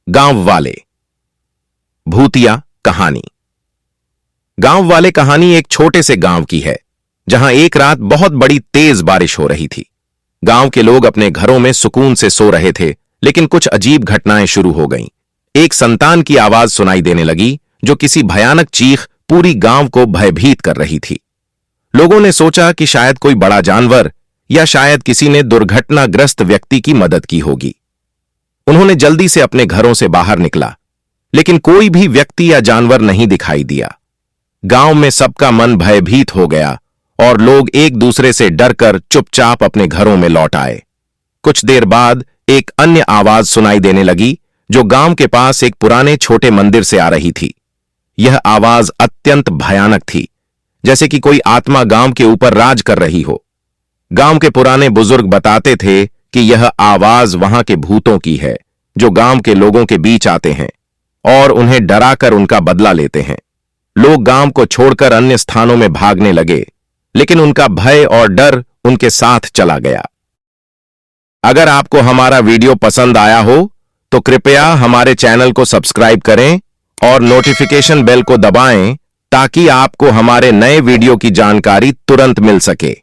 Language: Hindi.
गांव वाले। भूतिया कहानी। गांव वाले कहानी एक छोटे से गांव की है जहां एक रात बहुत बड़ी तेज बारिश हो रही थी। गांव के लोग अपने घरों में सुकून से सो रहे थे, लेकिन कुछ अजीब घटनाएं शुरू हो गईं। एक संतान की आवाज सुनाई देने लगी जो किसी भयानक चीख पूरी गांव को भयभीत कर रही थी। लोगों ने सोचा कि शायद कोई बड़ा जानवर या शायद किसी ने दुर्घटनाग्रस्त व्यक्ति की मदद की होगी। उन्होंने जल्दी से अपने घरों से बाहर निकला, लेकिन कोई भी व्यक्ति या जानवर नहीं दिखाई दिया। गांव में सबका मन भयभीत हो गया और लोग एक दूसरे से डरकर चुपचाप अपने घरों में लौट आए। कुछ देर बाद एक अन्य आवाज सुनाई देने लगी जो गांव के पास एक पुराने छोटे मंदिर से आ रही थी। यह आवाज अत्यंत भयानक थी, जैसे कि कोई आत्मा गांव के ऊपर राज कर रही हो। गांव के पुराने बुजुर्ग बताते थे कि यह आवाज वहां के भूतों की है जो गांव के लोगों के बीच आते हैं और उन्हें डराकर उनका बदला लेते हैं। लोग गांव को छोड़कर अन्य स्थानों में भागने लगे, लेकिन उनका भय और डर उनके साथ चला गया। अगर आपको हमारा वीडियो पसंद आया हो तो कृपया हमारे चैनल को सब्सक्राइब करें और नोटिफिकेशन बेल को दबाएं ताकि आपको हमारे नए वीडियो की जानकारी तुरंत मिल सके।